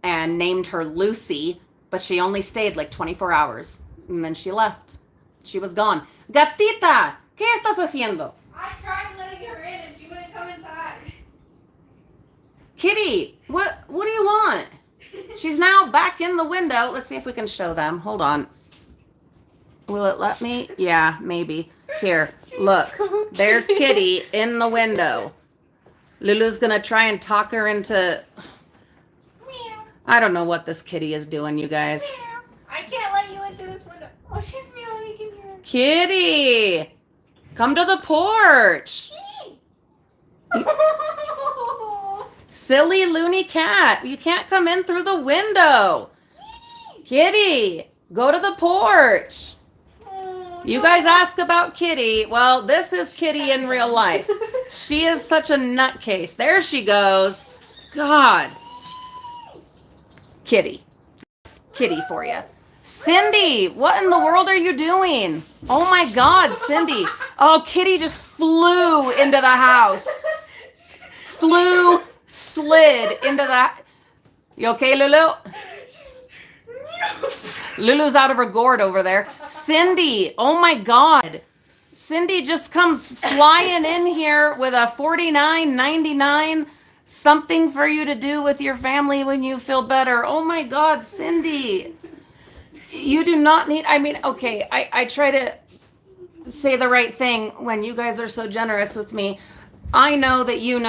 and named her Lucy, but she only stayed like 24 hours. And then she left. She was gone. Gatita, ¿qué estás haciendo? I tried letting her in and she wouldn't come inside. Kitty, what do you want? She's now back in the window. Let's see if we can show them. Hold on. Will it let me? Yeah, maybe. Here, look. There's Kitty in the window. Lulu's gonna try and talk her into. I don't know what this kitty is doing, you guys. I can't let you into this window. Oh, she's meowing. You can hear her. Kitty, come to the porch. Kitty. Silly loony cat, you can't come in through the window. Kitty, go to the porch. You guys ask about Kitty. Well, this is Kitty in real life. She is such a nutcase. There she goes. God. Kitty. Kitty for you. Cindy, what in the world are you doing? Oh my God, Cindy. Oh, Kitty just flew into the house. Slid into the... You okay, Lulu? Lulu's out of her gourd over there. Cindy, oh my God. Cindy just comes flying in here with a $49.99 something for you to do with your family when you feel better. Oh my God, Cindy. You do not need, I mean, okay, I try to say the right thing when you guys are so generous with me. I know that you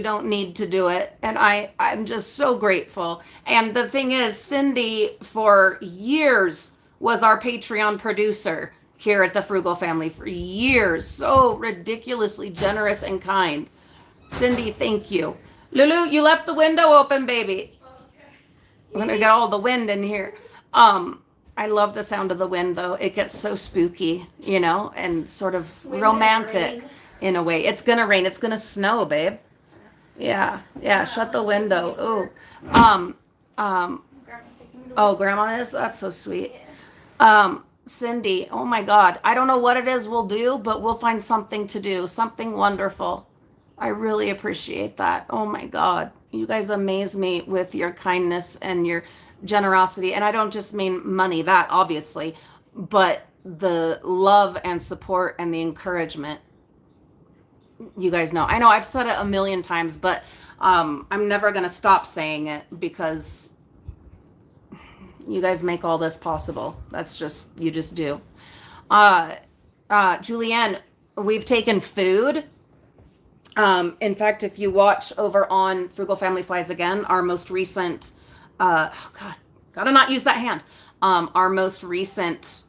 don't need to do it, and I'm just so grateful. And the thing is, Cindy for years was our Patreon producer here at the Frugal Family for years. So ridiculously generous and kind. Cindy, thank you. Lulu, you left the window open, baby. I'm gonna get all the wind in here. I love the sound of the wind, though. It gets so spooky, you know, and sort of romantic in a way. It's gonna rain. It's gonna snow, babe. Yeah. Shut the window. Oh, oh, Grandma is. That's so sweet. Cindy. Oh my God. I don't know what it is we'll do, but we'll find something to do. Something wonderful. I really appreciate that. Oh my God. You guys amaze me with your kindness and your generosity. And I don't just mean money, that obviously, but the love and support and the encouragement. You guys know. I know I've said it a million times, but I'm never going to stop saying it because you guys make all this possible. That's just, you just do. Julianne, we've taken food. In fact, if you watch over on Frugal Family Flies Again, our most recent, oh God, gotta not use that hand. Our most recent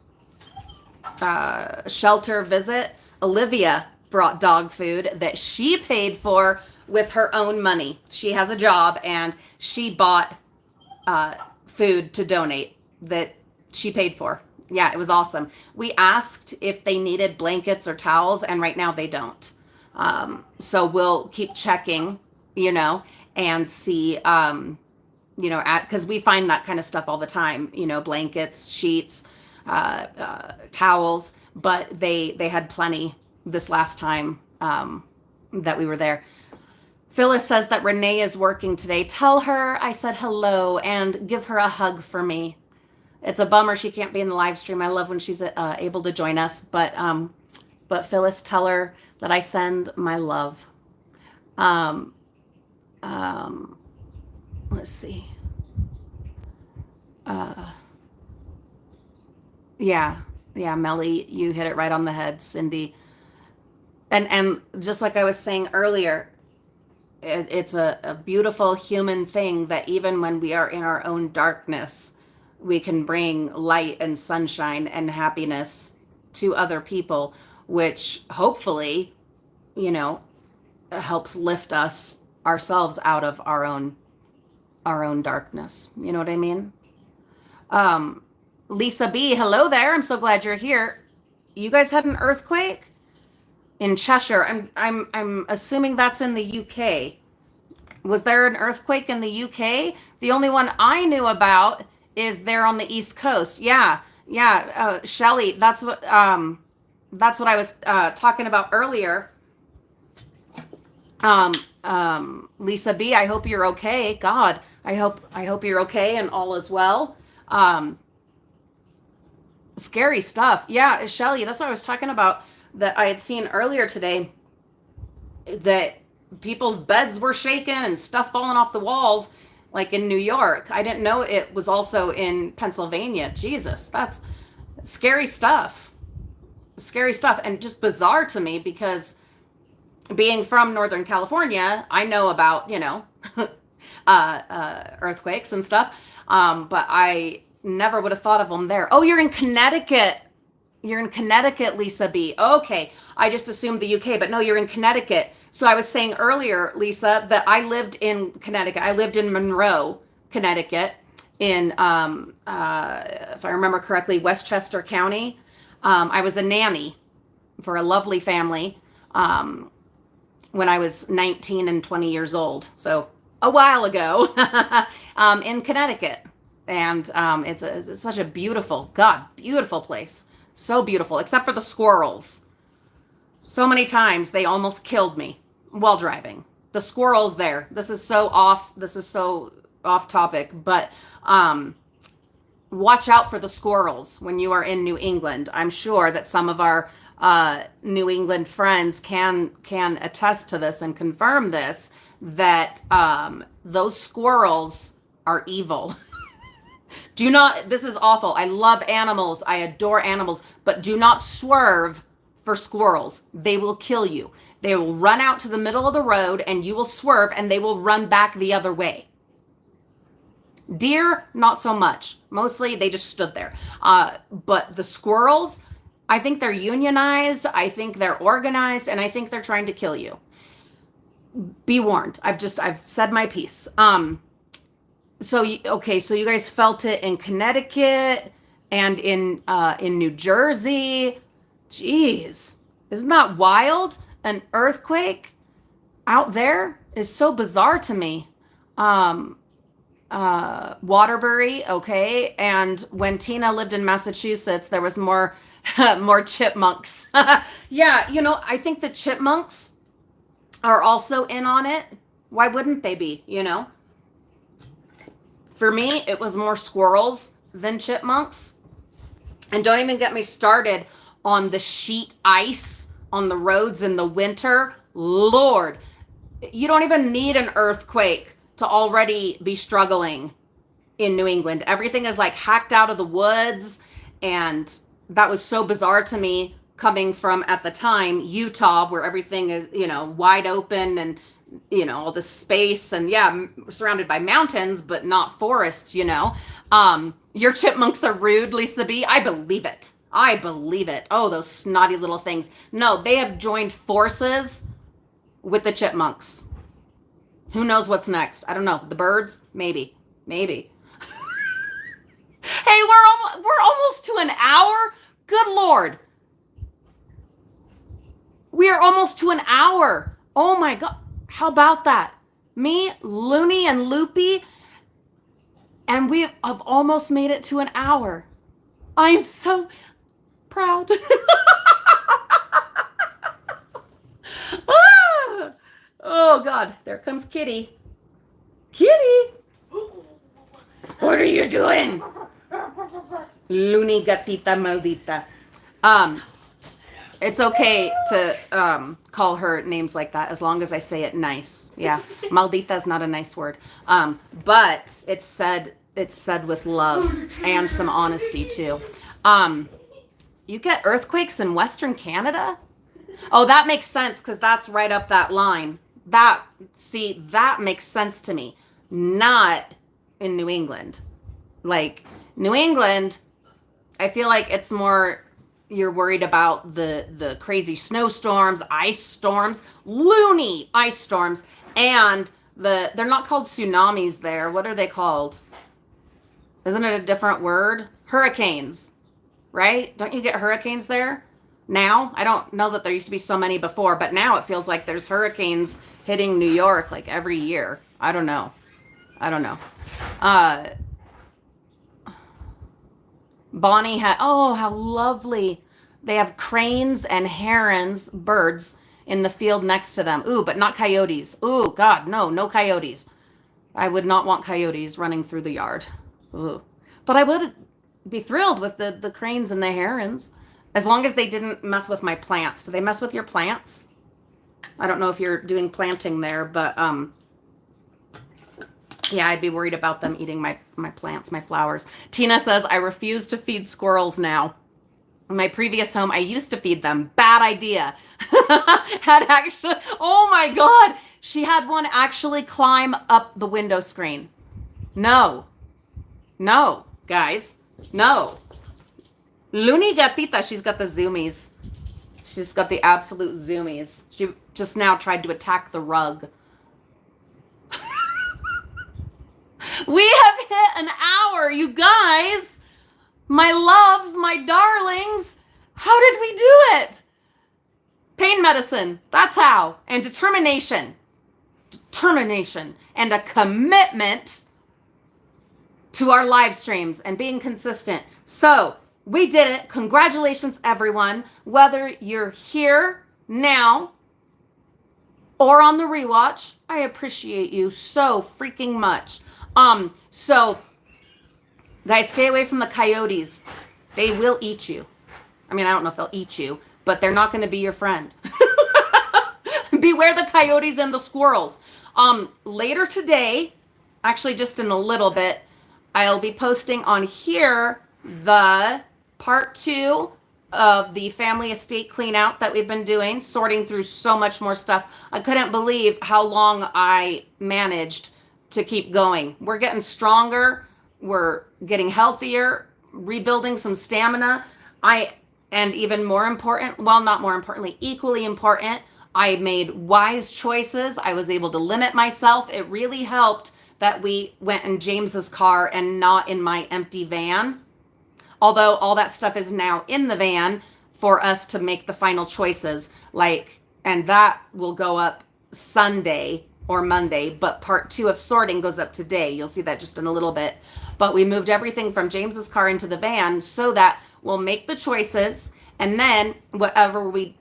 shelter visit, Olivia brought dog food that she paid for with her own money. She has a job and she bought food to donate that she paid for. Yeah, it was awesome. We asked if they needed blankets or towels, and right now they don't. So we'll keep checking, you know, and see, you know, because we find that kind of stuff all the time, you know, blankets, sheets, towels, but they had plenty this last time that we were there. Phyllis says that Renee is working today. Tell her I said hello and give her a hug for me. It's a bummer she can't be in the live stream. I love when she's able to join us, but Phyllis, tell her that I send my love. Let's see. Yeah, Melly, you hit it right on the head, Cindy. And just like I was saying earlier, it's a beautiful human thing that even when we are in our own darkness, we can bring light and sunshine and happiness to other people, which hopefully, you know, helps lift us ourselves out of our own darkness. You know what I mean? Lisa B, hello there. I'm so glad you're here. You guys had an earthquake in Cheshire. I'm assuming that's in the UK. Was there an earthquake in the UK? The only one I knew about is there on the East Coast. Yeah. Shelly, that's what I was talking about earlier. Lisa B, I hope you're okay. God, I hope you're okay and all is well. Scary stuff. Yeah, Shelly, that's what I was talking about, that I had seen earlier today, that people's beds were shaking and stuff falling off the walls, like in New York. I didn't know it was also in Pennsylvania. Jesus, that's scary stuff. Scary stuff, and just bizarre to me because being from Northern California, I know about, earthquakes and stuff. But I never would have thought of them there. Oh, you're in Connecticut. You're in Connecticut, Lisa B. Okay. I just assumed the UK, but no, you're in Connecticut. So I was saying earlier, Lisa, that I lived in Connecticut. I lived in Monroe, Connecticut, in, if I remember correctly, Westchester County. I was a nanny for a lovely family when I was 19 and 20 years old. So a while ago in Connecticut. And it's such a beautiful place. So beautiful, except for the squirrels. So many times they almost killed me while driving. The squirrels there. This is so off topic, but watch out for the squirrels when you are in New England. I'm sure that some of our New England friends can attest to this and confirm this, that those squirrels are evil. This is awful. I love animals. I adore animals, but do not swerve for squirrels. They will kill you. They will run out to the middle of the road and you will swerve and they will run back the other way. Deer, not so much. Mostly they just stood there. But the squirrels, I think they're unionized. I think they're organized, and I think they're trying to kill you. Be warned. I've said my piece. So you guys felt it in Connecticut and in New Jersey. Jeez, isn't that wild? An earthquake out there is so bizarre to me. Waterbury, okay. And when Tina lived in Massachusetts, there was more chipmunks. Yeah, I think the chipmunks are also in on it. Why wouldn't they be, For me, it was more squirrels than chipmunks. And don't even get me started on the sheet ice on the roads in the winter. Lord, you don't even need an earthquake to already be struggling in New England. Everything is like hacked out of the woods. And that was so bizarre to me coming from, at the time, Utah, where everything is, wide open and all this space and surrounded by mountains, but not forests, Your chipmunks are rude, Lisa B. I believe it. Oh, those snotty little things. No, they have joined forces with the chipmunks. Who knows what's next? I don't know. The birds? Maybe. Hey, we're almost to an hour. Good Lord. We are almost to an hour. Oh my God. How about that? Me, Looney, and Loopy, and we have almost made it to an hour. I am so proud. Oh God, there comes Kitty. Kitty, what are you doing? Looney gatita maldita. It's okay to call her names like that as long as I say it nice. Yeah, maldita is not a nice word, but it's said with love and some honesty too. You get earthquakes in Western Canada? Oh, that makes sense because that's right up that line. That makes sense to me. Not in New England. Like New England, I feel like it's more. You're worried about the crazy snowstorms, ice storms, loony ice storms, and they're not called tsunamis there. What are they called? Isn't it a different word? Hurricanes, right? Don't you get hurricanes there now? I don't know that there used to be so many before, but now it feels like there's hurricanes hitting New York like every year. I don't know. Bonnie had, oh, how lovely. They have cranes and herons, birds, in the field next to them. Ooh, but not coyotes. Ooh, God, no coyotes. I would not want coyotes running through the yard. Ooh. But I would be thrilled with the cranes and the herons, as long as they didn't mess with my plants. Do they mess with your plants? I don't know if you're doing planting there, but yeah, I'd be worried about them eating my plants, my flowers. Tina says, I refuse to feed squirrels now. In my previous home, I used to feed them. Bad idea. Had actually, oh my God, she had one actually climb up the window screen. No, no, guys, no. Luni Gatita, she's got the zoomies. She's got the absolute zoomies. She just now tried to attack the rug. We have hit an hour, you guys. My loves, my darlings. How did we do it? Pain medicine, that's how. And determination. Determination. And a commitment to our live streams and being consistent. So, we did it. Congratulations, everyone. Whether you're here now or on the rewatch, I appreciate you so freaking much. So, guys, stay away from the coyotes. They will eat you. I mean, I don't know if they'll eat you, but they're not going to be your friend. Beware the coyotes and the squirrels. Later today, actually just in a little bit, I'll be posting on here the part 2 of the family estate clean out that we've been doing, sorting through so much more stuff. I couldn't believe how long I managed to keep going. We're getting stronger. We're getting healthier, rebuilding some stamina. And even more important, well, not more importantly, equally important, I made wise choices. I was able to limit myself. It really helped that we went in James's car and not in my empty van. Although all that stuff is now in the van for us to make the final choices. And that will go up Sunday or Monday, but part 2 of sorting goes up today. You'll see that just in a little bit. But we moved everything from James's car into the van so that we'll make the choices, and then whatever we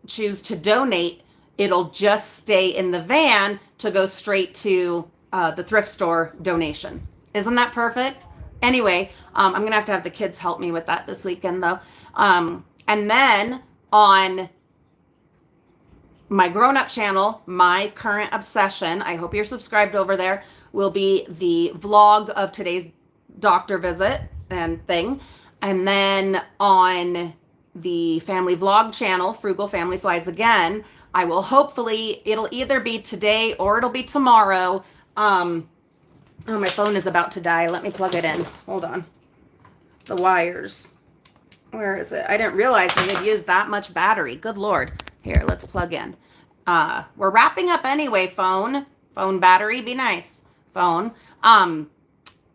choose to donate, it'll just stay in the van to go straight to the thrift store donation. Isn't that perfect? Anyway, I'm going to have the kids help me with that this weekend, though. And then on my grown-up channel, My Current Obsession, I hope you're subscribed over there, will be the vlog of today's doctor visit and thing. And then on the family vlog channel, Frugal Family Flies Again, I will hopefully, it'll either be today or it'll be tomorrow. Oh, my phone is about to die. Let me plug it in. Hold on. The wires. Where is it? I didn't realize we had used that much battery. Good Lord. Here, let's plug in. We're wrapping up anyway, phone. Phone battery, be nice. Phone.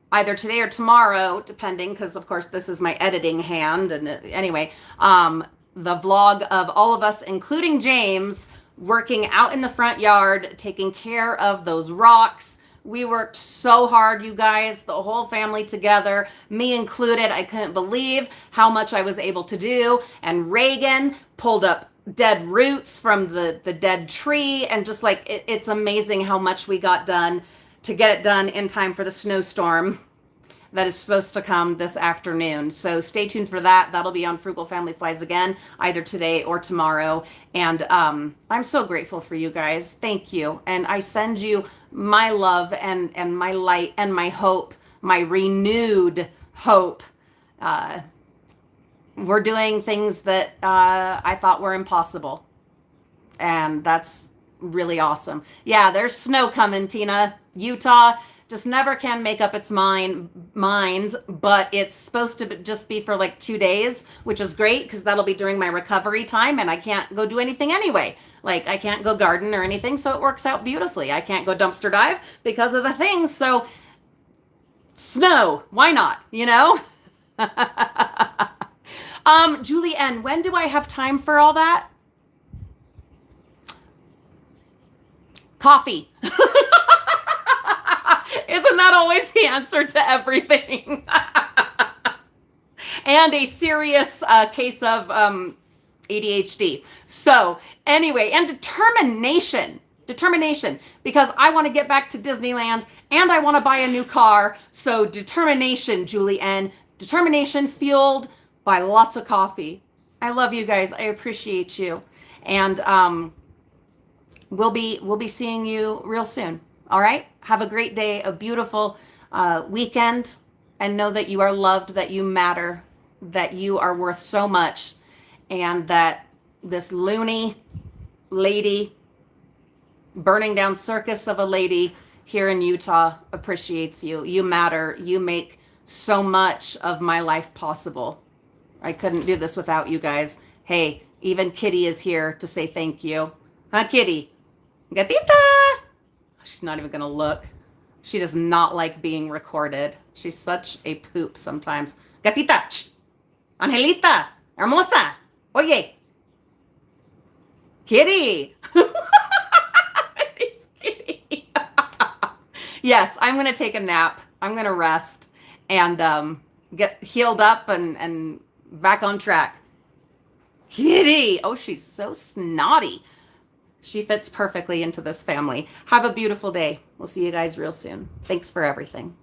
Either today or tomorrow, depending, because of course this is my editing hand. And anyway, the vlog of all of us, including James, working out in the front yard, taking care of those rocks. We worked so hard, you guys, the whole family together, me included. I couldn't believe how much I was able to do. And Reagan pulled up dead roots from the dead tree. And just it's amazing how much we got done to get it done in time for the snowstorm that is supposed to come this afternoon. So stay tuned for that. That'll be on Frugal Family Flies Again, either today or tomorrow. And I'm so grateful for you guys. Thank you. And I send you my love and my light and my hope, my renewed hope. We're doing things that I thought were impossible. And that's really awesome. Yeah, there's snow coming, Tina. Utah just never can make up its mind, but it's supposed to just be for 2 days, which is great because that'll be during my recovery time and I can't go do anything anyway. I can't go garden or anything, so it works out beautifully. I can't go dumpster dive because of the things, so snow, why not, Julie N., when do I have time for all that? Coffee. Isn't that always the answer to everything? And a serious case of ADHD. So anyway, and determination, because I want to get back to Disneyland and I want to buy a new car. So determination, Julie N. Determination fueled by lots of coffee. I love you guys. I appreciate you. And we'll be seeing you real soon. All right? Have a great day, a beautiful weekend, and know that you are loved, that you matter. that you are worth so much and that this loony lady, burning down circus of a lady here in Utah appreciates you. You matter. You make so much of my life possible. I couldn't do this without you guys. Hey, even Kitty is here to say thank you. Huh, Kitty? Gatita! She's not even going to look. She does not like being recorded. She's such a poop sometimes. Gatita! Shh. Angelita! Hermosa! Oye! Kitty! It's Kitty. Yes, I'm going to take a nap. I'm going to rest and get healed up and back on track. Kitty! Oh, she's so snotty. She fits perfectly into this family. Have a beautiful day. We'll see you guys real soon. Thanks for everything.